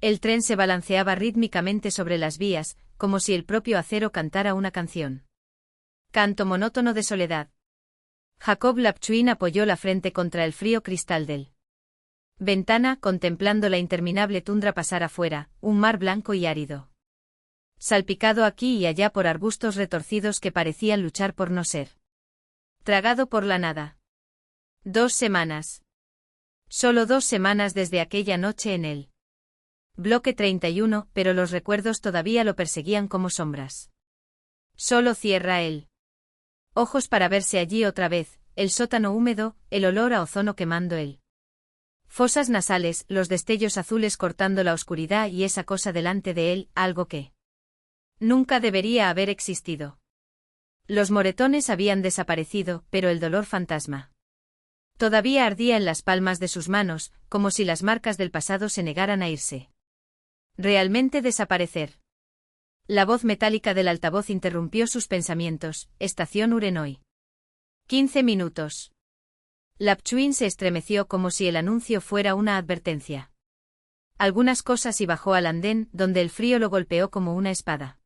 El tren se balanceaba rítmicamente sobre las vías, como si el propio acero cantara una canción. Canto monótono de soledad. Jacob Lapchwin apoyó la frente contra el frío cristal del ventana, contemplando la interminable tundra pasar afuera, un mar blanco y árido, salpicado aquí y allá por arbustos retorcidos que parecían luchar por no ser tragado por la nada. 2 semanas. Solo 2 semanas desde aquella noche en el bloque 31, pero los recuerdos todavía lo perseguían como sombras. Solo cierra él ojos para verse allí otra vez, el sótano húmedo, el olor a ozono quemando él. Fosas nasales, los destellos azules cortando la oscuridad y esa cosa delante de él, algo que nunca debería haber existido. Los moretones habían desaparecido, pero el dolor fantasma todavía ardía en las palmas de sus manos, como si las marcas del pasado se negaran a irse. Realmente desaparecer. La voz metálica del altavoz interrumpió sus pensamientos. Estación Urenoi. 15 minutos. Lapchwin se estremeció como si el anuncio fuera una advertencia. Algunas cosas y bajó al andén, donde el frío lo golpeó como una espada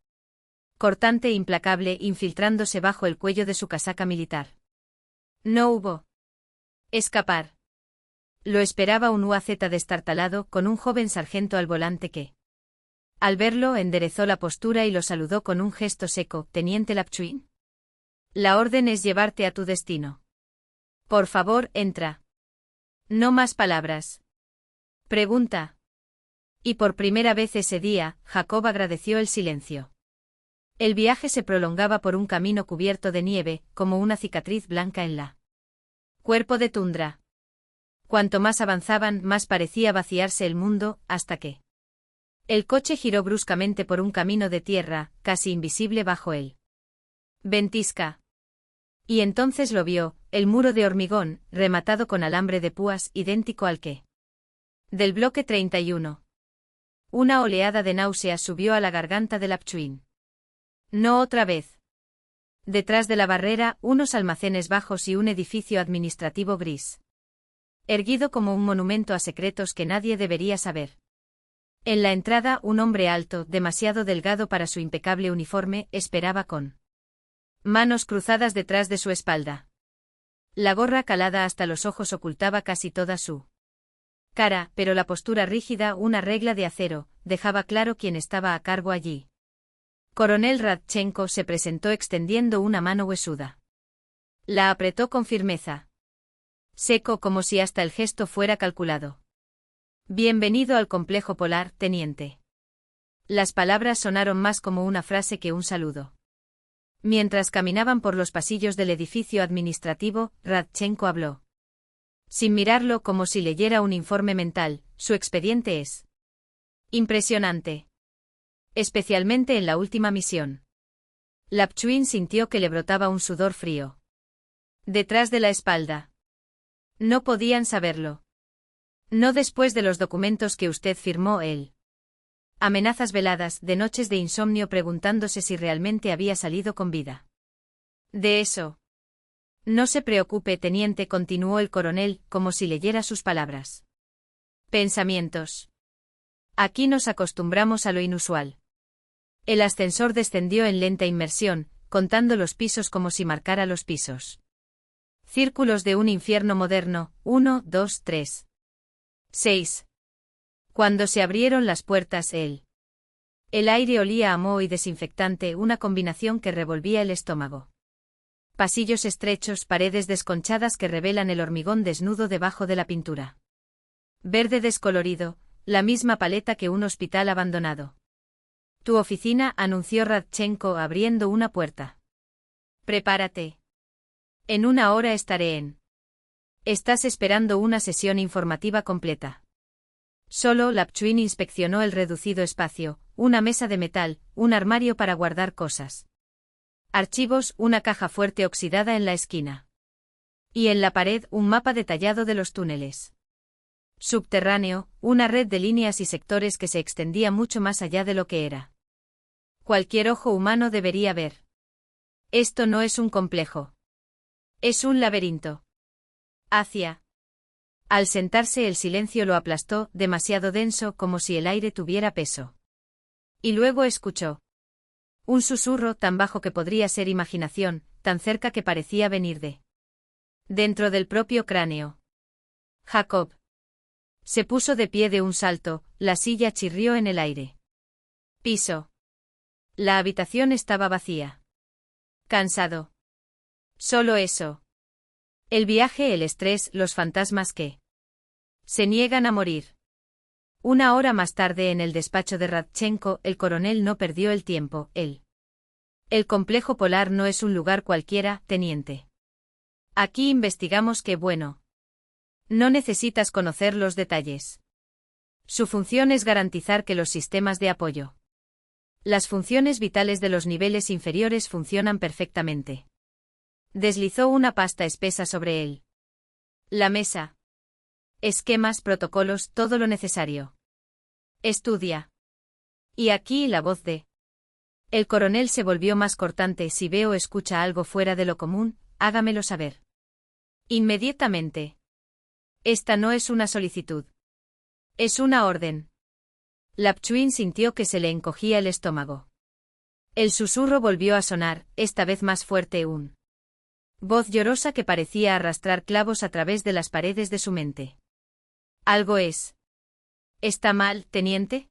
cortante e implacable, infiltrándose bajo el cuello de su casaca militar. No hubo escapar. Lo esperaba un UAZ destartalado, con un joven sargento al volante que, al verlo, enderezó la postura y lo saludó con un gesto seco. Teniente Lapchwin. La orden es llevarte a tu destino. Por favor, entra. No más palabras. Pregunta. Y por primera vez ese día, Jacob agradeció el silencio. El viaje se prolongaba por un camino cubierto de nieve, como una cicatriz blanca en la cuerpo de tundra. Cuanto más avanzaban, más parecía vaciarse el mundo, hasta que el coche giró bruscamente por un camino de tierra, casi invisible bajo él. Ventisca. Y entonces lo vio, el muro de hormigón, rematado con alambre de púas, idéntico al que del bloque 31. Una oleada de náuseas subió a la garganta de Lapchwin. No otra vez. Detrás de la barrera, unos almacenes bajos y un edificio administrativo gris, erguido como un monumento a secretos que nadie debería saber. En la entrada, un hombre alto, demasiado delgado para su impecable uniforme, esperaba con manos cruzadas detrás de su espalda. La gorra calada hasta los ojos ocultaba casi toda su cara, pero la postura rígida, una regla de acero, dejaba claro quién estaba a cargo allí. Coronel Radchenko se presentó extendiendo una mano huesuda. La apretó con firmeza. Seco, como si hasta el gesto fuera calculado. Bienvenido al complejo polar, teniente. Las palabras sonaron más como una frase que un saludo. Mientras caminaban por los pasillos del edificio administrativo, Radchenko habló. Sin mirarlo, como si leyera un informe mental, su expediente es impresionante. Especialmente en la última misión. Lapchwin sintió que le brotaba un sudor frío detrás de la espalda. No podían saberlo. No después de los documentos que usted firmó él. Amenazas veladas, de noches de insomnio preguntándose si realmente había salido con vida. De eso. No se preocupe, teniente, continuó el coronel, como si leyera sus palabras. Pensamientos. Aquí nos acostumbramos a lo inusual. El ascensor descendió en lenta inmersión, contando los pisos como si marcara los pisos. Círculos de un infierno moderno, 1, 2, 3. 6. Cuando se abrieron las puertas, el aire olía a moho y desinfectante, una combinación que revolvía el estómago. Pasillos estrechos, paredes desconchadas que revelan el hormigón desnudo debajo de la pintura. Verde descolorido, la misma paleta que un hospital abandonado. Tu oficina, anunció Radchenko abriendo una puerta. Prepárate. En 1 hora estaré en. Estás esperando una sesión informativa completa. Solo Lapchwin inspeccionó el reducido espacio, una mesa de metal, un armario para guardar cosas. Archivos, una caja fuerte oxidada en la esquina. Y en la pared, un mapa detallado de los túneles. Subterráneo, una red de líneas y sectores que se extendía mucho más allá de lo que era. Cualquier ojo humano debería ver. Esto no es un complejo. Es un laberinto. Hacia Al sentarse el silencio lo aplastó, demasiado denso como si el aire tuviera peso. Y luego escuchó un susurro tan bajo que podría ser imaginación, tan cerca que parecía venir dentro del propio cráneo. Jacob. Se puso de pie de un salto, la silla chirrió en el aire. Piso. La habitación estaba vacía. Cansado. Solo eso. El viaje, el estrés, los fantasmas que se niegan a morir. Una hora más tarde en el despacho de Radchenko, el coronel no perdió el tiempo. El complejo polar no es un lugar cualquiera, teniente. Aquí investigamos qué bueno. No necesitas conocer los detalles. Su función es garantizar que los sistemas de apoyo, las funciones vitales de los niveles inferiores funcionan perfectamente. Deslizó una pasta espesa sobre la mesa. Esquemas, protocolos, todo lo necesario. Estudia. Y aquí la voz el coronel se volvió más cortante. Si veo o escucha algo fuera de lo común, hágamelo saber. Inmediatamente. Esta no es una solicitud. Es una orden. Lapchuin sintió que se le encogía el estómago. El susurro volvió a sonar, esta vez más fuerte, voz llorosa que parecía arrastrar clavos a través de las paredes de su mente. ¿Algo es? ¿Está mal, teniente?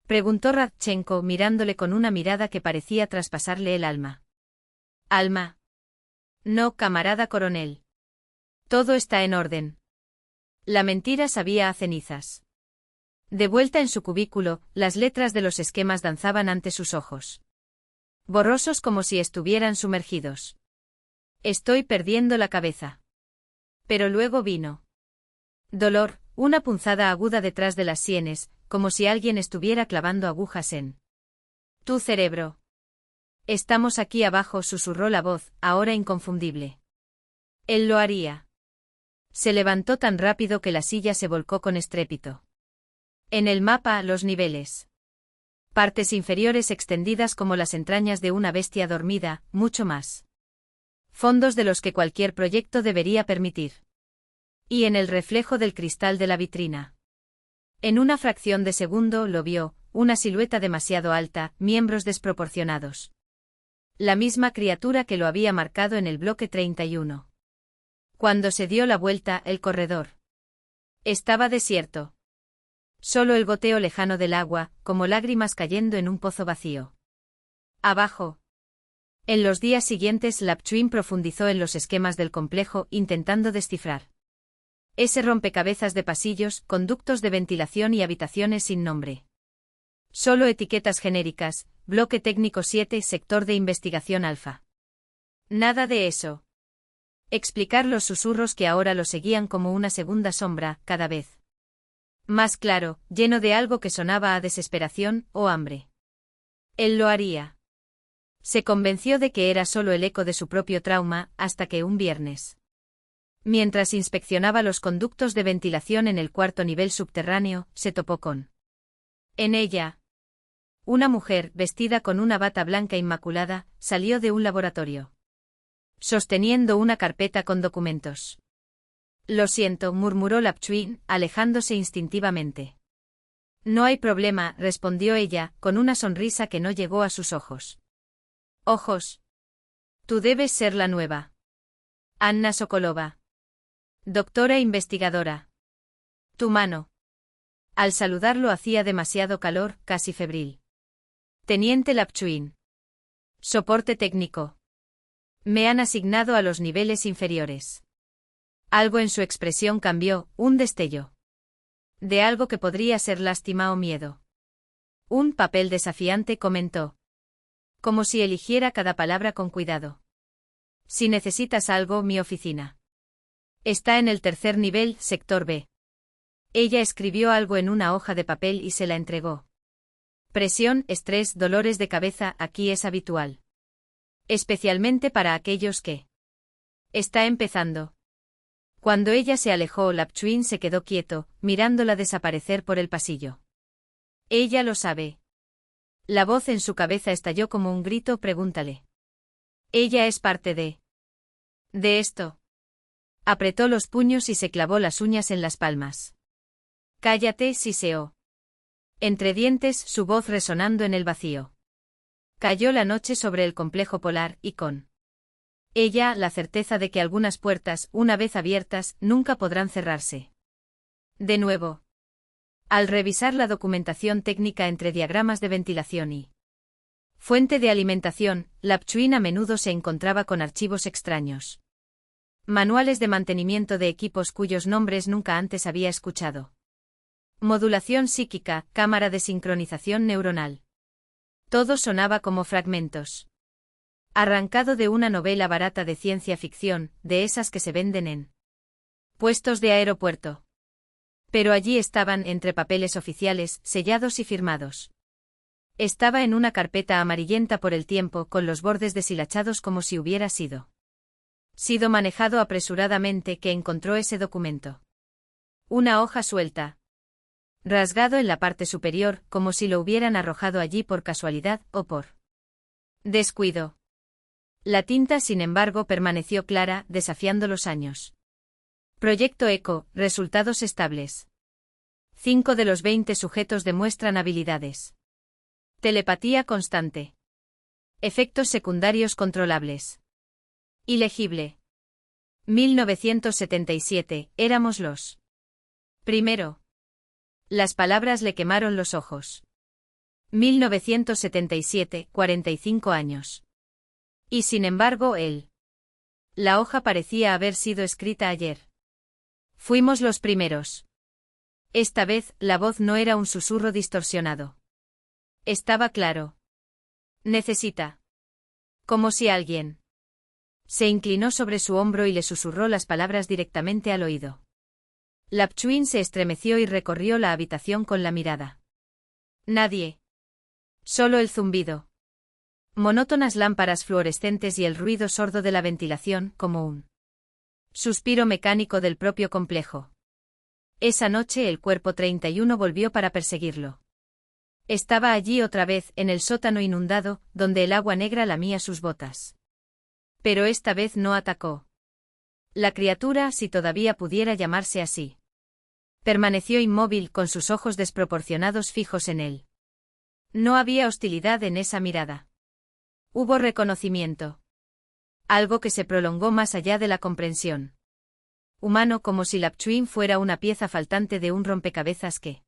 Preguntó Radchenko mirándole con una mirada que parecía traspasarle el alma. ¿Alma? No, camarada coronel. Todo está en orden. La mentira sabía a cenizas. De vuelta en su cubículo, las letras de los esquemas danzaban ante sus ojos. Borrosos como si estuvieran sumergidos. Estoy perdiendo la cabeza. Pero luego vino dolor, una punzada aguda detrás de las sienes, como si alguien estuviera clavando agujas en tu cerebro. Estamos aquí abajo, susurró la voz, ahora inconfundible. Él lo haría. Se levantó tan rápido que la silla se volcó con estrépito. En el mapa, los niveles. Partes inferiores extendidas como las entrañas de una bestia dormida, mucho más. Fondos de los que cualquier proyecto debería permitir. Y en el reflejo del cristal de la vitrina. En una fracción de segundo lo vio, una silueta demasiado alta, miembros desproporcionados. La misma criatura que lo había marcado en el bloque 31. Cuando se dio la vuelta, el corredor estaba desierto. Solo el goteo lejano del agua, como lágrimas cayendo en un pozo vacío. Abajo. En los días siguientes, Lapchuin profundizó en los esquemas del complejo, intentando descifrar ese rompecabezas de pasillos, conductos de ventilación y habitaciones sin nombre. Solo etiquetas genéricas, bloque técnico 7, sector de investigación alfa. Nada de eso. Explicar los susurros que ahora lo seguían como una segunda sombra, cada vez más claro, lleno de algo que sonaba a desesperación o hambre. Él lo haría. Se convenció de que era solo el eco de su propio trauma, hasta que un viernes, mientras inspeccionaba los conductos de ventilación en el cuarto nivel subterráneo, se topó en ella. Una mujer, vestida con una bata blanca inmaculada, salió de un laboratorio, sosteniendo una carpeta con documentos. Lo siento, murmuró Lapchuin, alejándose instintivamente. No hay problema, respondió ella, con una sonrisa que no llegó a sus ojos. Ojos. Tú debes ser la nueva Anna Sokolova. Doctora investigadora. Tu mano. Al saludarlo hacía demasiado calor, casi febril. Teniente Lapchuin. Soporte técnico. Me han asignado a los niveles inferiores. Algo en su expresión cambió, un destello de algo que podría ser lástima o miedo. Un papel desafiante, comentó. Como si eligiera cada palabra con cuidado. Si necesitas algo, mi oficina está en el tercer nivel, sector B. Ella escribió algo en una hoja de papel y se la entregó. Presión, estrés, dolores de cabeza, aquí es habitual. Especialmente para aquellos que está empezando. Cuando ella se alejó, Lapchuin se quedó quieto, mirándola desaparecer por el pasillo. Ella lo sabe. La voz en su cabeza estalló como un grito, pregúntale. Ella es parte de esto. Apretó los puños y se clavó las uñas en las palmas. Cállate, siseó. Entre dientes, su voz resonando en el vacío. Cayó la noche sobre el complejo polar y con ella la certeza de que algunas puertas, una vez abiertas, nunca podrán cerrarse. De nuevo. Al revisar la documentación técnica entre diagramas de ventilación y fuente de alimentación, Lapchuin a menudo se encontraba con archivos extraños. Manuales de mantenimiento de equipos cuyos nombres nunca antes había escuchado. Modulación psíquica, cámara de sincronización neuronal. Todo sonaba como fragmentos. Arrancado de una novela barata de ciencia ficción, de esas que se venden en puestos de aeropuerto. Pero allí estaban entre papeles oficiales, sellados y firmados. Estaba en una carpeta amarillenta por el tiempo, con los bordes deshilachados como si hubiera sido manejado apresuradamente, que encontró ese documento. Una hoja suelta. Rasgado en la parte superior, como si lo hubieran arrojado allí por casualidad o por descuido. La tinta, sin embargo, permaneció clara, desafiando los años. Proyecto ECHO, resultados estables. 5 de los 20 sujetos demuestran habilidades. Telepatía constante. Efectos secundarios controlables. Ilegible. 1977, éramos los primero. Las palabras le quemaron los ojos. 1977, 45 años. Y sin embargo la hoja parecía haber sido escrita ayer. Fuimos los primeros. Esta vez, la voz no era un susurro distorsionado. Estaba claro. Necesita. Como si alguien se inclinó sobre su hombro y le susurró las palabras directamente al oído. Lapchuin se estremeció y recorrió la habitación con la mirada. Nadie. Solo el zumbido. Monótonas lámparas fluorescentes y el ruido sordo de la ventilación, como un suspiro mecánico del propio complejo. Esa noche el cuerpo 31 volvió para perseguirlo. Estaba allí otra vez, en el sótano inundado, donde el agua negra lamía sus botas. Pero esta vez no atacó. La criatura, si todavía pudiera llamarse así, permaneció inmóvil, con sus ojos desproporcionados fijos en él. No había hostilidad en esa mirada. Hubo reconocimiento. Algo que se prolongó más allá de la comprensión. Humano, como si Lapchuin fuera una pieza faltante de un rompecabezas que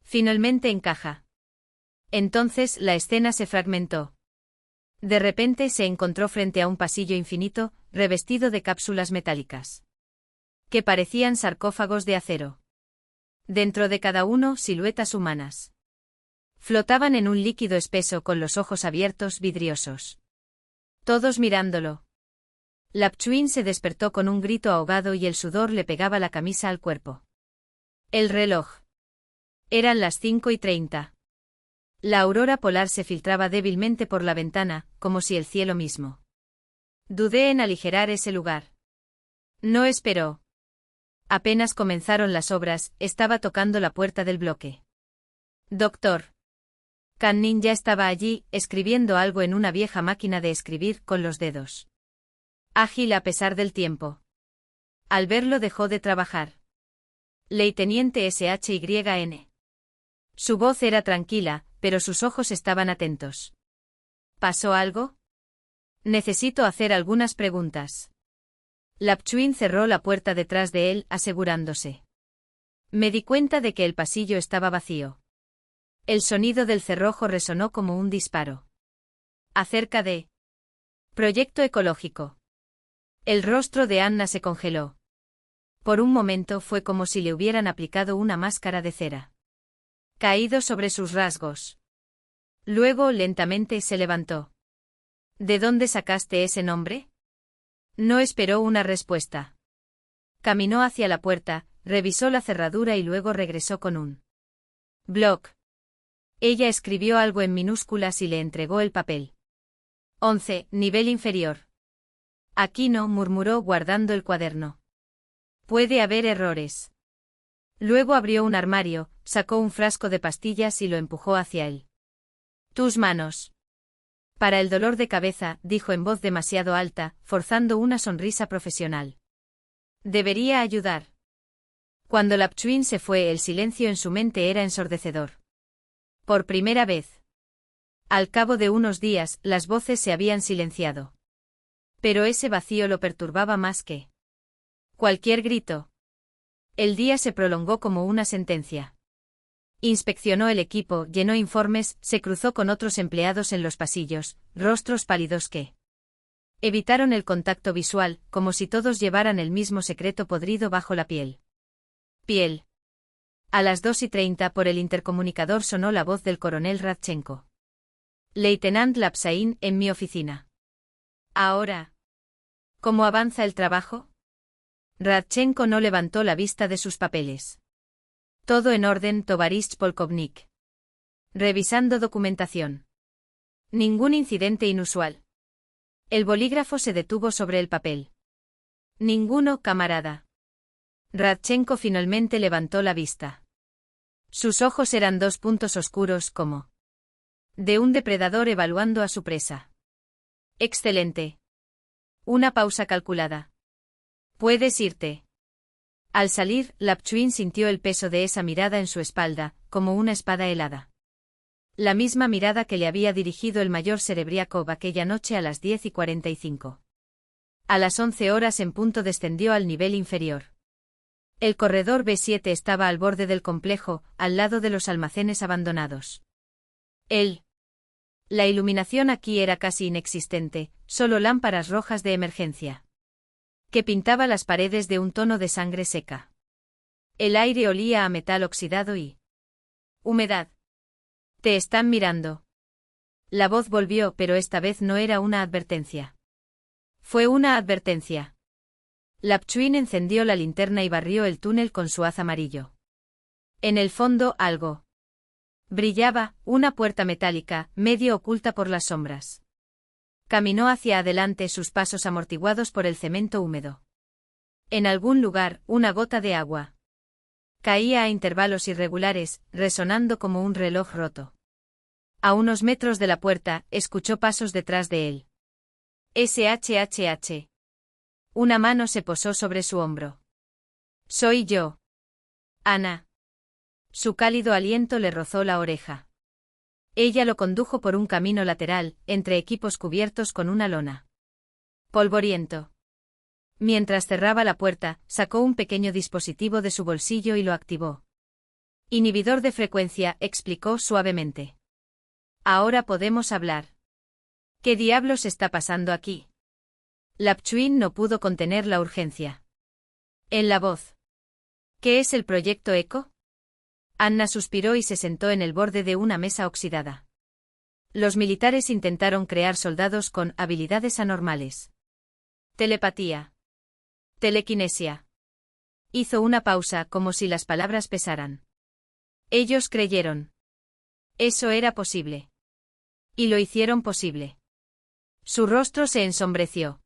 finalmente encaja. Entonces la escena se fragmentó. De repente se encontró frente a un pasillo infinito, revestido de cápsulas metálicas que parecían sarcófagos de acero. Dentro de cada uno, siluetas humanas. Flotaban en un líquido espeso, con los ojos abiertos, vidriosos. Todos mirándolo. Lapchuin se despertó con un grito ahogado y el sudor le pegaba la camisa al cuerpo. El reloj. Eran las 5:30. La aurora polar se filtraba débilmente por la ventana, como si el cielo mismo. Dudé en aligerar ese lugar. No esperó. Apenas comenzaron las obras, estaba tocando la puerta del bloque. Doctor. Canning ya estaba allí, escribiendo algo en una vieja máquina de escribir, con los dedos. Ágil a pesar del tiempo. Al verlo dejó de trabajar. Leiteniente SHYN. Su voz era tranquila, pero sus ojos estaban atentos. ¿Pasó algo? Necesito hacer algunas preguntas. Lapchuin cerró la puerta detrás de él, asegurándose. Me di cuenta de que el pasillo estaba vacío. El sonido del cerrojo resonó como un disparo. Acerca de proyecto ecológico. El rostro de Anna se congeló. Por un momento fue como si le hubieran aplicado una máscara de cera. Caído sobre sus rasgos. Luego lentamente se levantó. ¿De dónde sacaste ese nombre? No esperó una respuesta. Caminó hacia la puerta, revisó la cerradura y luego regresó con un bloc. Ella escribió algo en minúsculas y le entregó el papel. 11, nivel inferior. Aquí no, murmuró guardando el cuaderno. Puede haber errores. Luego abrió un armario, sacó un frasco de pastillas y lo empujó hacia él. Tus manos. Para el dolor de cabeza, dijo en voz demasiado alta, forzando una sonrisa profesional. Debería ayudar. Cuando Lapchuin se fue, el silencio en su mente era ensordecedor. Por primera vez. Al cabo de unos días, las voces se habían silenciado. Pero ese vacío lo perturbaba más que cualquier grito. El día se prolongó como una sentencia. Inspeccionó el equipo, llenó informes, se cruzó con otros empleados en los pasillos, rostros pálidos que evitaron el contacto visual, como si todos llevaran el mismo secreto podrido bajo la piel. Piel. A las 2:30 por el intercomunicador sonó la voz del coronel Radchenko. Lieutenant Lapsain, en mi oficina. Ahora. ¿Cómo avanza el trabajo? Radchenko no levantó la vista de sus papeles. Todo en orden, Tovarishch Polkovnik. Revisando documentación. Ningún incidente inusual. El bolígrafo se detuvo sobre el papel. Ninguno, camarada. Radchenko finalmente levantó la vista. Sus ojos eran dos puntos oscuros como de un depredador evaluando a su presa. Excelente. Una pausa calculada. Puedes irte. Al salir, Lapchuin sintió el peso de esa mirada en su espalda, como una espada helada. La misma mirada que le había dirigido el mayor Serebriakov aquella noche a las 10:45. A las 11 horas en punto descendió al nivel inferior. El corredor B7 estaba al borde del complejo, al lado de los almacenes abandonados. La iluminación aquí era casi inexistente, solo lámparas rojas de emergencia, que pintaba las paredes de un tono de sangre seca. El aire olía a metal oxidado y humedad. Te están mirando. La voz volvió, pero esta vez no era una advertencia. Fue una advertencia. Lapchuin encendió la linterna y barrió el túnel con su haz amarillo. En el fondo, algo brillaba, una puerta metálica, medio oculta por las sombras. Caminó hacia adelante, sus pasos amortiguados por el cemento húmedo. En algún lugar, una gota de agua caía a intervalos irregulares, resonando como un reloj roto. A unos metros de la puerta, escuchó pasos detrás de él. SHHH. Una mano se posó sobre su hombro. Soy yo. Ana. Su cálido aliento le rozó la oreja. Ella lo condujo por un camino lateral, entre equipos cubiertos con una lona polvoriento. Mientras cerraba la puerta, sacó un pequeño dispositivo de su bolsillo y lo activó. Inhibidor de frecuencia, explicó suavemente. Ahora podemos hablar. ¿Qué diablos está pasando aquí? Lapchuin no pudo contener la urgencia en la voz. ¿Qué es el proyecto ECHO? Anna suspiró y se sentó en el borde de una mesa oxidada. Los militares intentaron crear soldados con habilidades anormales. Telepatía. Telequinesia. Hizo una pausa, como si las palabras pesaran. Ellos creyeron. Eso era posible. Y lo hicieron posible. Su rostro se ensombreció.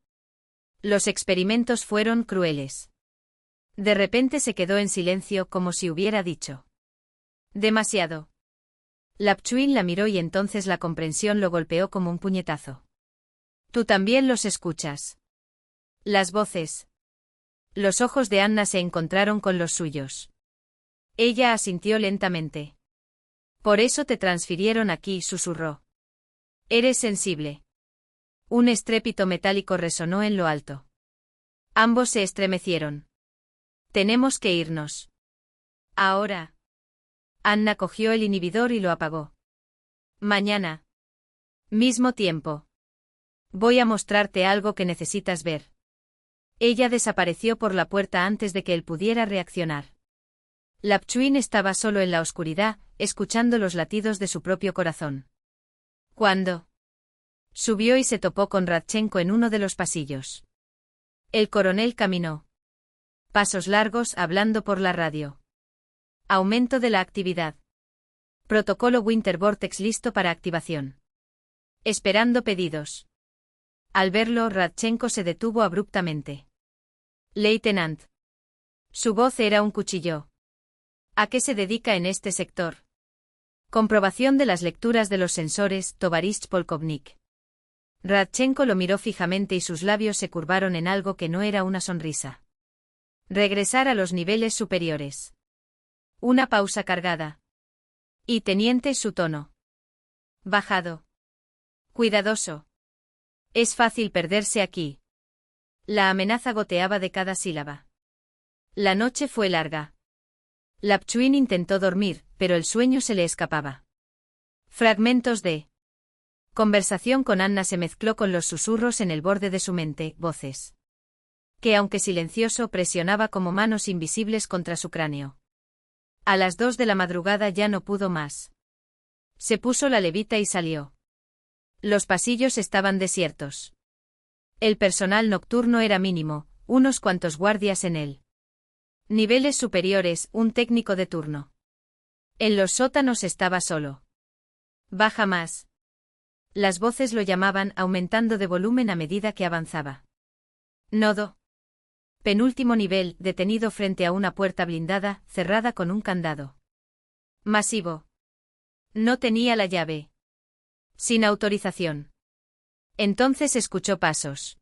Los experimentos fueron crueles. De repente se quedó en silencio, como si hubiera dicho demasiado. Lapchuin la miró y entonces la comprensión lo golpeó como un puñetazo. Tú también los escuchas. Las voces. Los ojos de Anna se encontraron con los suyos. Ella asintió lentamente. Por eso te transfirieron aquí, susurró. Eres sensible. Un estrépito metálico resonó en lo alto. Ambos se estremecieron. Tenemos que irnos. Ahora. Anna cogió el inhibidor y lo apagó. Mañana. Mismo tiempo. Voy a mostrarte algo que necesitas ver. Ella desapareció por la puerta antes de que él pudiera reaccionar. Lapchuin estaba solo en la oscuridad, escuchando los latidos de su propio corazón. ¿Cuándo? Subió y se topó con Radchenko en uno de los pasillos. El coronel caminó. Pasos largos, hablando por la radio. Aumento de la actividad. Protocolo Winter Vortex listo para activación. Esperando pedidos. Al verlo, Radchenko se detuvo abruptamente. Lieutenant. Su voz era un cuchillo. ¿A qué se dedica en este sector? Comprobación de las lecturas de los sensores, Tovarishch Polkovnik. Radchenko lo miró fijamente y sus labios se curvaron en algo que no era una sonrisa. Regresar a los niveles superiores. Una pausa cargada. Y teniente su tono. Bajado. Cuidadoso. Es fácil perderse aquí. La amenaza goteaba de cada sílaba. La noche fue larga. Lapchuin intentó dormir, pero el sueño se le escapaba. Fragmentos de conversación con Anna se mezcló con los susurros en el borde de su mente, voces que, aunque silencioso, presionaba como manos invisibles contra su cráneo. A las 2 de la madrugada ya no pudo más. Se puso la levita y salió. Los pasillos estaban desiertos. El personal nocturno era mínimo, unos cuantos guardias en él. Niveles superiores, un técnico de turno. En los sótanos estaba solo. Baja más. Las voces lo llamaban, aumentando de volumen a medida que avanzaba. Nodo. Penúltimo nivel, detenido frente a una puerta blindada, cerrada con un candado. Masivo. No tenía la llave. Sin autorización. Entonces escuchó pasos.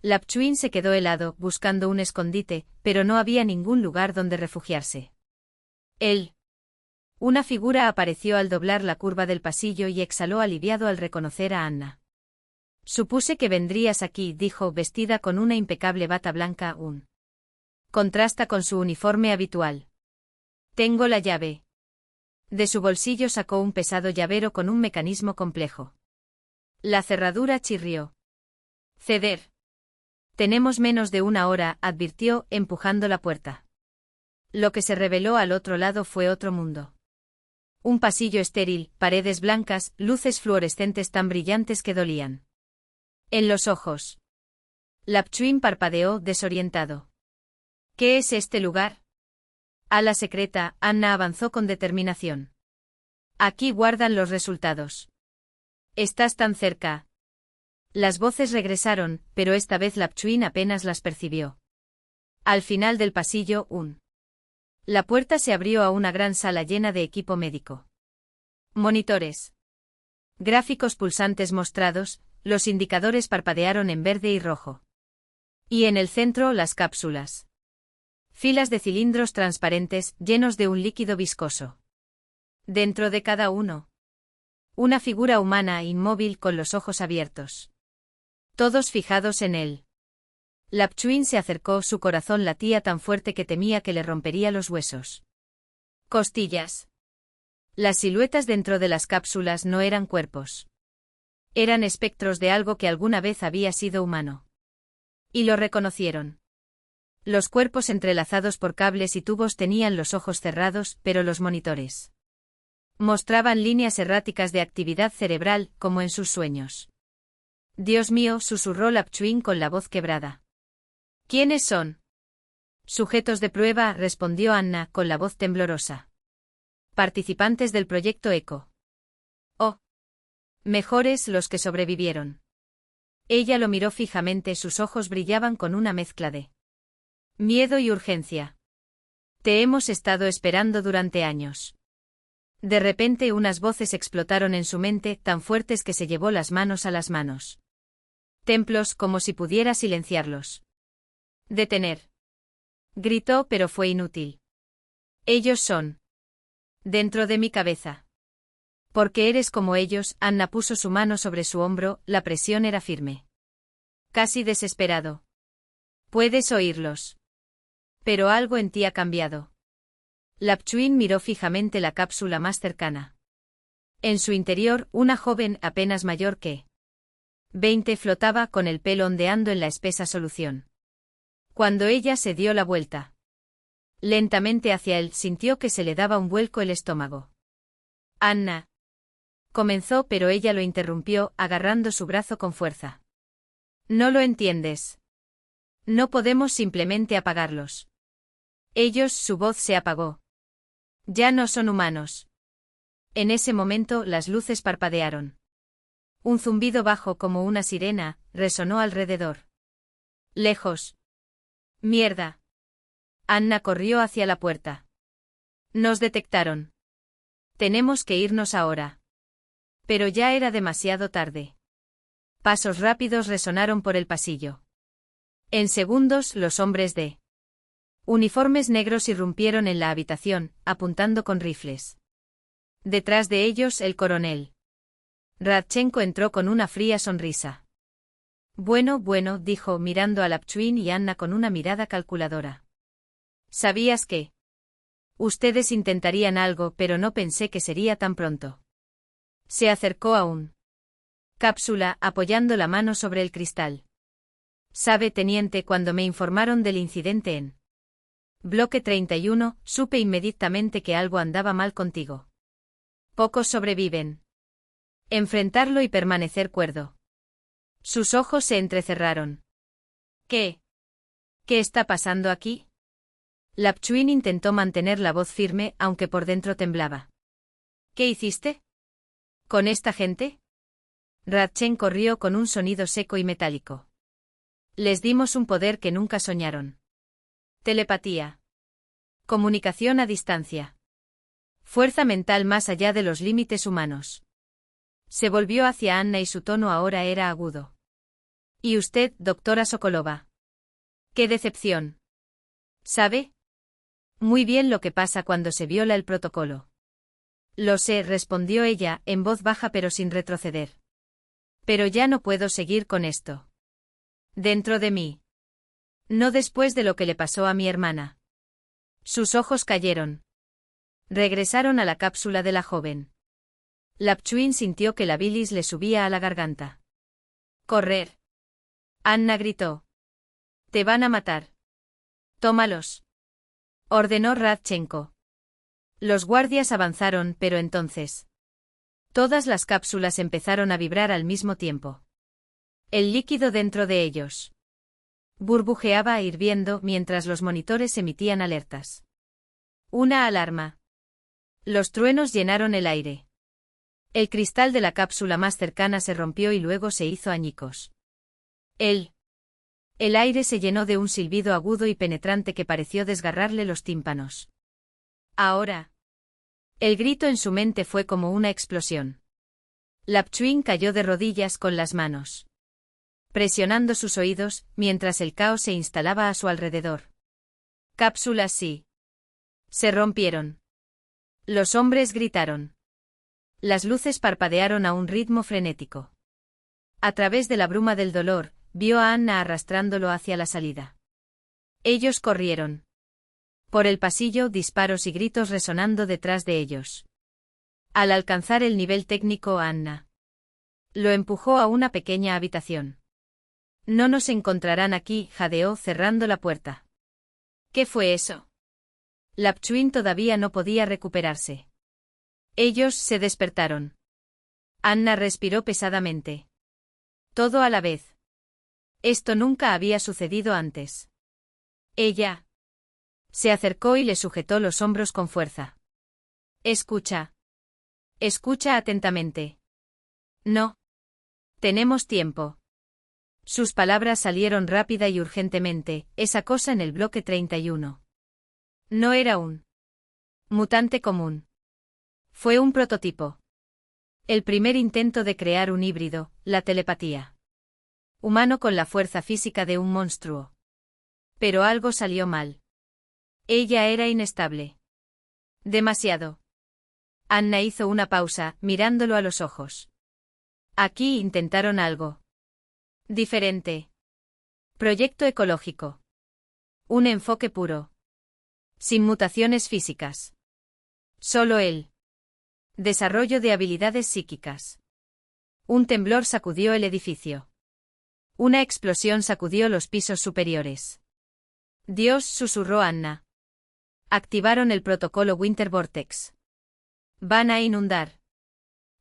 Lapchuin se quedó helado, buscando un escondite, pero no había ningún lugar donde refugiarse. Él. Una figura apareció al doblar la curva del pasillo y exhaló aliviado al reconocer a Anna. Supuse que vendrías aquí, dijo, vestida con una impecable bata blanca, contrasta con su uniforme habitual. Tengo la llave. De su bolsillo sacó un pesado llavero con un mecanismo complejo. La cerradura chirrió. Ceder. Tenemos menos de una hora, advirtió, empujando la puerta. Lo que se reveló al otro lado fue otro mundo. Un pasillo estéril, paredes blancas, luces fluorescentes tan brillantes que dolían. En los ojos. Lapchuin parpadeó, desorientado. ¿Qué es este lugar? Ala secreta, Anna avanzó con determinación. Aquí guardan los resultados. Estás tan cerca. Las voces regresaron, pero esta vez Lapchuin apenas las percibió. Al final del pasillo, La puerta se abrió a una gran sala llena de equipo médico. Monitores. Gráficos pulsantes mostrados, los indicadores parpadearon en verde y rojo. Y en el centro, las cápsulas. Filas de cilindros transparentes, llenos de un líquido viscoso. Dentro de cada uno. Una figura humana inmóvil con los ojos abiertos. Todos fijados en él. Lapchuin se acercó, su corazón latía tan fuerte que temía que le rompería los huesos. Costillas. Las siluetas dentro de las cápsulas no eran cuerpos. Eran espectros de algo que alguna vez había sido humano. Y lo reconocieron. Los cuerpos entrelazados por cables y tubos tenían los ojos cerrados, pero los monitores mostraban líneas erráticas de actividad cerebral, como en sus sueños. Dios mío, susurró Lapchuin con la voz quebrada. ¿Quiénes son? Sujetos de prueba, respondió Anna, con la voz temblorosa. Participantes del proyecto ECO. Oh. Mejores los que sobrevivieron. Ella lo miró fijamente, sus ojos brillaban con una mezcla de miedo y urgencia. Te hemos estado esperando durante años. De repente unas voces explotaron en su mente, tan fuertes que se llevó las manos a las manos. Templos, como si pudiera silenciarlos. Detener. Gritó, pero fue inútil. Ellos son dentro de mi cabeza. Porque eres como ellos, Anna puso su mano sobre su hombro, la presión era firme. Casi desesperado. Puedes oírlos. Pero algo en ti ha cambiado. Lapchuin miró fijamente la cápsula más cercana. En su interior, una joven apenas mayor que 20 flotaba con el pelo ondeando en la espesa solución. Cuando ella se dio la vuelta lentamente hacia él, sintió que se le daba un vuelco el estómago. Anna. Comenzó, pero ella lo interrumpió, agarrando su brazo con fuerza. No lo entiendes. No podemos simplemente apagarlos. Ellos, su voz se apagó. Ya no son humanos. En ese momento las luces parpadearon. Un zumbido bajo como una sirena resonó alrededor. Lejos. Mierda. Anna corrió hacia la puerta. Nos detectaron. Tenemos que irnos ahora. Pero ya era demasiado tarde. Pasos rápidos resonaron por el pasillo. En segundos los hombres de Uniformes negros irrumpieron en la habitación, apuntando con rifles. Detrás de ellos el coronel. Radchenko entró con una fría sonrisa. Bueno, dijo mirando a Lapchuin y Anna con una mirada calculadora. ¿Sabías que? Ustedes intentarían algo, pero no pensé que sería tan pronto. Se acercó a un cápsula, apoyando la mano sobre el cristal. Sabe, teniente, cuando me informaron del incidente en Bloque 31, supe inmediatamente que algo andaba mal contigo. Pocos sobreviven. Enfrentarlo y permanecer cuerdo. Sus ojos se entrecerraron. ¿Qué? ¿Qué está pasando aquí? Lapchuin intentó mantener la voz firme, aunque por dentro temblaba. ¿Qué hiciste? ¿Con esta gente? Radchenko rió con un sonido seco y metálico. Les dimos un poder que nunca soñaron. Telepatía. Comunicación a distancia. Fuerza mental más allá de los límites humanos. Se volvió hacia Anna y su tono ahora era agudo. ¿Y usted, doctora Sokolova? ¡Qué decepción! ¿Sabe? Muy bien lo que pasa cuando se viola el protocolo. Lo sé, respondió ella, en voz baja pero sin retroceder. Pero ya no puedo seguir con esto. Dentro de mí. No después de lo que le pasó a mi hermana. Sus ojos cayeron. Regresaron a la cápsula de la joven. Lapchuin sintió que la bilis le subía a la garganta. ¡Correr! Anna gritó. Te van a matar. Tómalos. Ordenó Radchenko. Los guardias avanzaron, pero entonces. Todas las cápsulas empezaron a vibrar al mismo tiempo. El líquido dentro de ellos burbujeaba hirviendo mientras los monitores emitían alertas. Una alarma. Los truenos llenaron el aire. El cristal de la cápsula más cercana se rompió y luego se hizo añicos. El aire se llenó de un silbido agudo y penetrante que pareció desgarrarle los tímpanos. Ahora. El grito en su mente fue como una explosión. Lapchuin cayó de rodillas con las manos presionando sus oídos, mientras el caos se instalaba a su alrededor. Cápsulas sí. Se rompieron. Los hombres gritaron. Las luces parpadearon a un ritmo frenético. A través de la bruma del dolor, vio a Anna arrastrándolo hacia la salida. Ellos corrieron. Por el pasillo, disparos y gritos resonando detrás de ellos. Al alcanzar el nivel técnico, Anna lo empujó a una pequeña habitación. No nos encontrarán aquí, jadeó cerrando la puerta. ¿Qué fue eso? Lapchuin todavía no podía recuperarse. Ellos se despertaron. Anna respiró pesadamente. Todo a la vez. Esto nunca había sucedido antes. Ella se acercó y le sujetó los hombros con fuerza. Escucha. Escucha atentamente. No. Tenemos tiempo. Sus palabras salieron rápida y urgentemente, esa cosa en el bloque 31. No era un mutante común. Fue un prototipo. El primer intento de crear un híbrido, la telepatía. Humano con la fuerza física de un monstruo. Pero algo salió mal. Ella era inestable. Demasiado. Anna hizo una pausa, mirándolo a los ojos. Aquí intentaron algo diferente. Proyecto ecológico. Un enfoque puro. Sin mutaciones físicas. Solo él. Desarrollo de habilidades psíquicas. Un temblor sacudió el edificio. Una explosión sacudió los pisos superiores. Dios, susurró Anna. Activaron el protocolo Winter Vortex. Van a inundar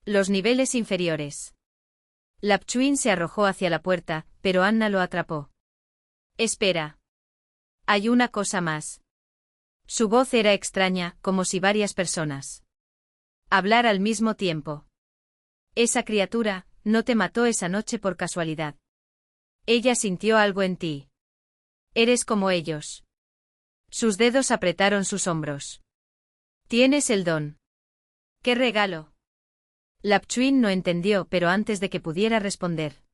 los niveles inferiores. Lapchuin se arrojó hacia la puerta, pero Anna lo atrapó. Espera. Hay una cosa más. Su voz era extraña, como si varias personas hablar al mismo tiempo. Esa criatura no te mató esa noche por casualidad. Ella sintió algo en ti. Eres como ellos. Sus dedos apretaron sus hombros. Tienes el don. ¡Qué regalo! Lapchuin no entendió, pero antes de que pudiera responder.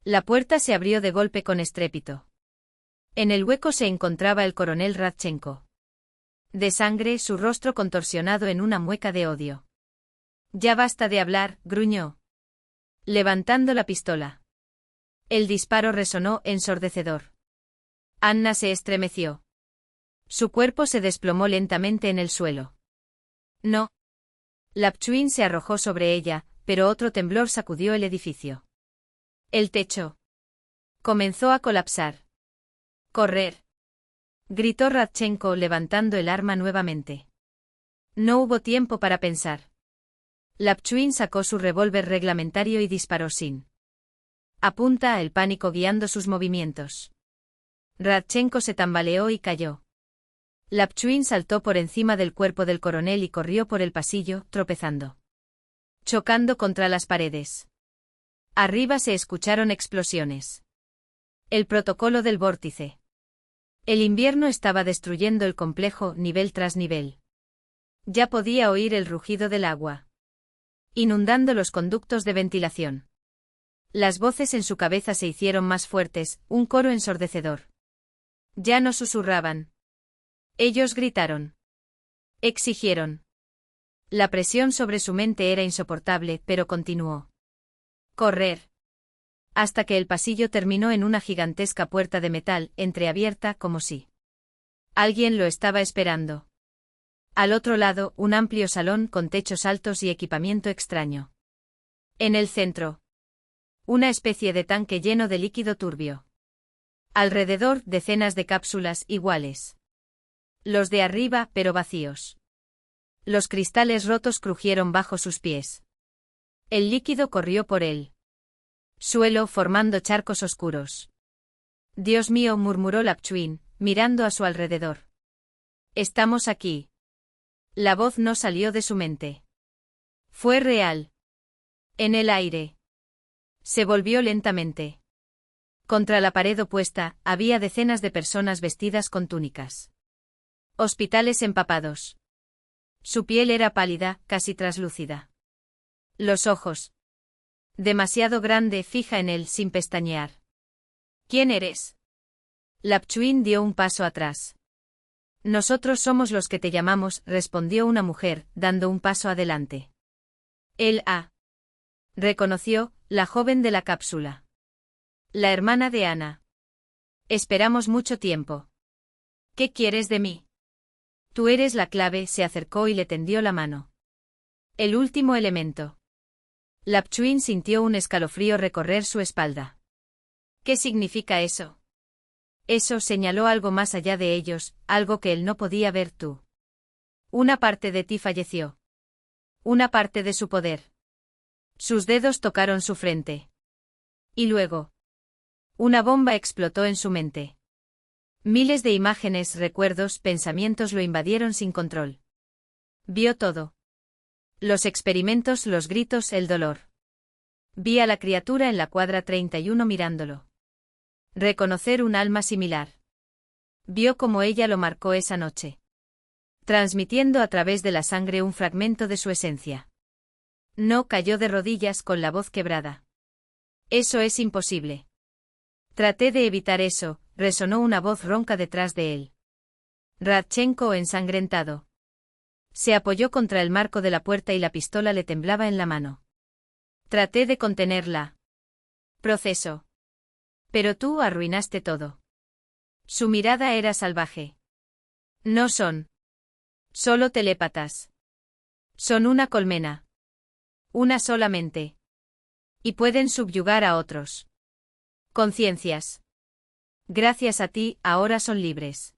La puerta se abrió de golpe con estrépito. En el hueco se encontraba el coronel Radchenko. De sangre, su rostro contorsionado en una mueca de odio. «Ya basta de hablar», gruñó, levantando la pistola. El disparo resonó ensordecedor. Anna se estremeció. Su cuerpo se desplomó lentamente en el suelo. «No». Lapchuin se arrojó sobre ella, pero otro temblor sacudió el edificio. El techo comenzó a colapsar. «¡Correr!», gritó Radchenko levantando el arma nuevamente. No hubo tiempo para pensar. Lapchuin sacó su revólver reglamentario y disparó sin apunta, el pánico guiando sus movimientos. Radchenko se tambaleó y cayó. Lapchuin saltó por encima del cuerpo del coronel y corrió por el pasillo, tropezando, chocando contra las paredes. Arriba se escucharon explosiones. El protocolo del vórtice. El invierno estaba destruyendo el complejo nivel tras nivel. Ya podía oír el rugido del agua, inundando los conductos de ventilación. Las voces en su cabeza se hicieron más fuertes, un coro ensordecedor. Ya no susurraban. Ellos gritaron. Exigieron. La presión sobre su mente era insoportable, pero continuó. Correr. Hasta que el pasillo terminó en una gigantesca puerta de metal, entreabierta como si alguien lo estaba esperando. Al otro lado, un amplio salón con techos altos y equipamiento extraño. En el centro, una especie de tanque lleno de líquido turbio. Alrededor, decenas de cápsulas iguales. Los de arriba, pero vacíos. Los cristales rotos crujieron bajo sus pies. El líquido corrió por el suelo formando charcos oscuros. «Dios mío», murmuró Lapchuin, mirando a su alrededor. «Estamos aquí». La voz no salió de su mente. Fue real. En el aire. Se volvió lentamente. Contra la pared opuesta, había decenas de personas vestidas con túnicas. Hospitales empapados. Su piel era pálida, casi traslúcida. Los ojos. Demasiado grande, fija en él, sin pestañear. «¿Quién eres?». Lapchuin dio un paso atrás. «Nosotros somos los que te llamamos», respondió una mujer, dando un paso adelante. Él reconoció, la joven de la cápsula. La hermana de Ana. «Esperamos mucho tiempo». «¿Qué quieres de mí?». «Tú eres la clave», se acercó y le tendió la mano. «El último elemento». Lapchuin sintió un escalofrío recorrer su espalda. «¿Qué significa eso?». Eso señaló algo más allá de ellos, algo que él no podía ver tú. Una parte de ti falleció. Una parte de su poder. Sus dedos tocaron su frente. Y luego. Una bomba explotó en su mente. Miles de imágenes, recuerdos, pensamientos lo invadieron sin control. Vio todo. Los experimentos, los gritos, el dolor. Vi a la criatura en la cuadra 31 mirándolo. Reconocer un alma similar. Vio cómo ella lo marcó esa noche. Transmitiendo a través de la sangre un fragmento de su esencia. No, cayó de rodillas con la voz quebrada. «Eso es imposible». «Traté de evitar eso», resonó una voz ronca detrás de él. Radchenko, ensangrentado, se apoyó contra el marco de la puerta y la pistola le temblaba en la mano. «Traté de contenerla». «Proceso». «Pero tú arruinaste todo». Su mirada era salvaje. «No son solo telépatas. Son una colmena. Una solamente. Y pueden subyugar a otros. Conciencias. Gracias a ti, ahora son libres».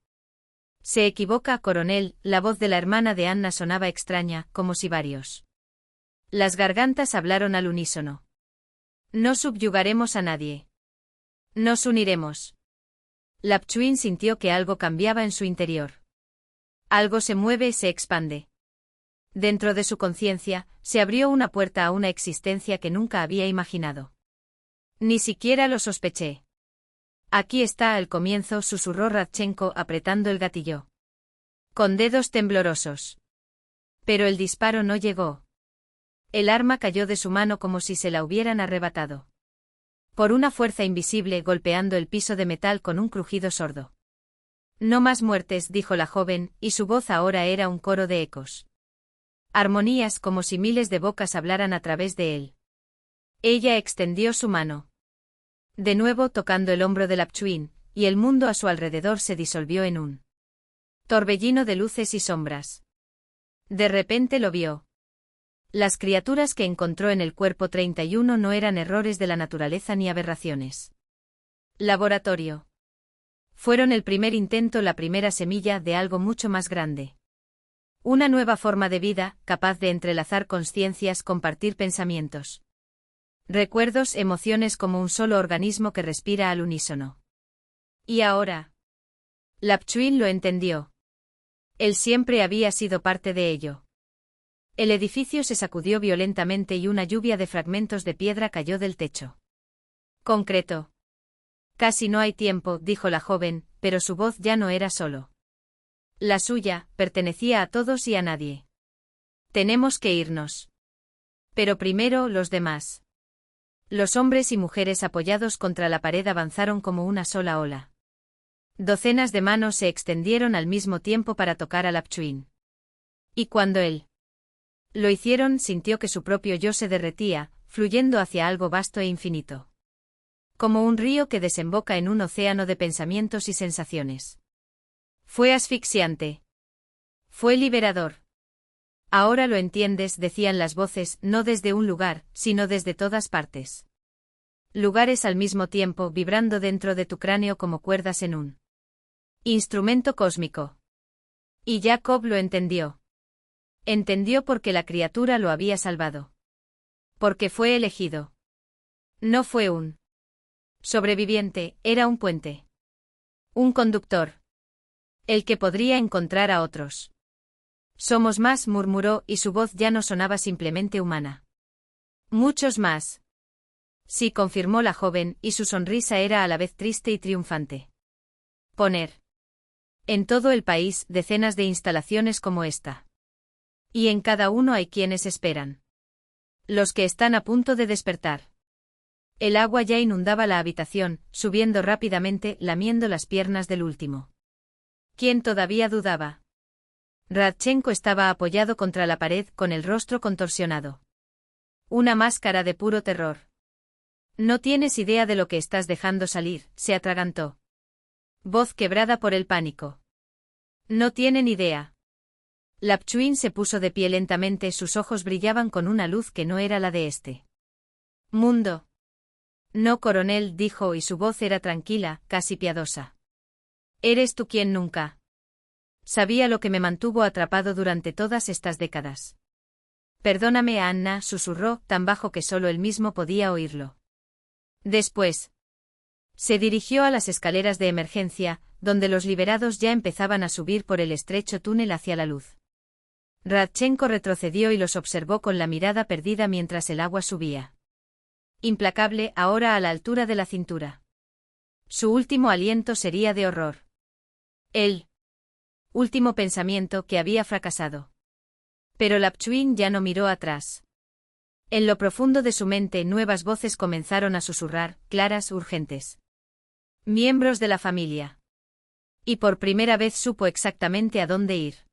«Se equivoca, coronel», la voz de la hermana de Anna sonaba extraña, como si varios. Las gargantas hablaron al unísono. «No subyugaremos a nadie. Nos uniremos». Lapchuin sintió que algo cambiaba en su interior. Algo se mueve, se expande. Dentro de su conciencia, se abrió una puerta a una existencia que nunca había imaginado. «Ni siquiera lo sospeché». «Aquí está el comienzo», susurró Radchenko apretando el gatillo. Con dedos temblorosos. Pero el disparo no llegó. El arma cayó de su mano como si se la hubieran arrebatado. Por una fuerza invisible golpeando el piso de metal con un crujido sordo. No más muertes, dijo la joven, y su voz ahora era un coro de ecos. Armonías como si miles de bocas hablaran a través de él. Ella extendió su mano. De nuevo tocando el hombro de Lapchuin, y el mundo a su alrededor se disolvió en un torbellino de luces y sombras. De repente lo vio. Las criaturas que encontró en el cuerpo 31 no eran errores de la naturaleza ni aberraciones. Laboratorio. Fueron el primer intento, la primera semilla de algo mucho más grande. Una nueva forma de vida, capaz de entrelazar consciencias, compartir pensamientos. Recuerdos, emociones como un solo organismo que respira al unísono. Y ahora. Lapchuin lo entendió. Él siempre había sido parte de ello. El edificio se sacudió violentamente y una lluvia de fragmentos de piedra cayó del techo. Concreto. Casi no hay tiempo, dijo la joven, pero su voz ya no era solo la suya, pertenecía a todos y a nadie. Tenemos que irnos. Pero primero los demás. Los hombres y mujeres apoyados contra la pared avanzaron como una sola ola. Docenas de manos se extendieron al mismo tiempo para tocar a Lapchuin. Y cuando él lo hicieron, sintió que su propio yo se derretía, fluyendo hacia algo vasto e infinito. Como un río que desemboca en un océano de pensamientos y sensaciones. Fue asfixiante. Fue liberador. Ahora lo entiendes, decían las voces, no desde un lugar, sino desde todas partes. Lugares al mismo tiempo, vibrando dentro de tu cráneo como cuerdas en un instrumento cósmico. Y Jacob lo entendió. Entendió porque la criatura lo había salvado. Porque fue elegido. No fue un sobreviviente, era un puente. Un conductor. El que podría encontrar a otros. Somos más, murmuró, y su voz ya no sonaba simplemente humana. Muchos más. Sí, confirmó la joven, y su sonrisa era a la vez triste y triunfante. Poner. En todo el país, decenas de instalaciones como esta. Y en cada uno hay quienes esperan. Los que están a punto de despertar. El agua ya inundaba la habitación, subiendo rápidamente, lamiendo las piernas del último. ¿Quién todavía dudaba? Radchenko estaba apoyado contra la pared, con el rostro contorsionado. Una máscara de puro terror. No tienes idea de lo que estás dejando salir, se atragantó. Voz quebrada por el pánico. No tienen idea. Lapchuin se puso de pie lentamente, sus ojos brillaban con una luz que no era la de este mundo. No, coronel, dijo, y su voz era tranquila, casi piadosa. Eres tú quien nunca sabía lo que me mantuvo atrapado durante todas estas décadas. Perdóname, Anna, susurró, tan bajo que solo él mismo podía oírlo. Después. Se dirigió a las escaleras de emergencia, donde los liberados ya empezaban a subir por el estrecho túnel hacia la luz. Radchenko retrocedió y los observó con la mirada perdida mientras el agua subía. Implacable, ahora a la altura de la cintura. Su último aliento sería de horror. El último pensamiento que había fracasado. Pero Lapchuin ya no miró atrás. En lo profundo de su mente nuevas voces comenzaron a susurrar, claras, urgentes. Miembros de la familia. Y por primera vez supo exactamente a dónde ir.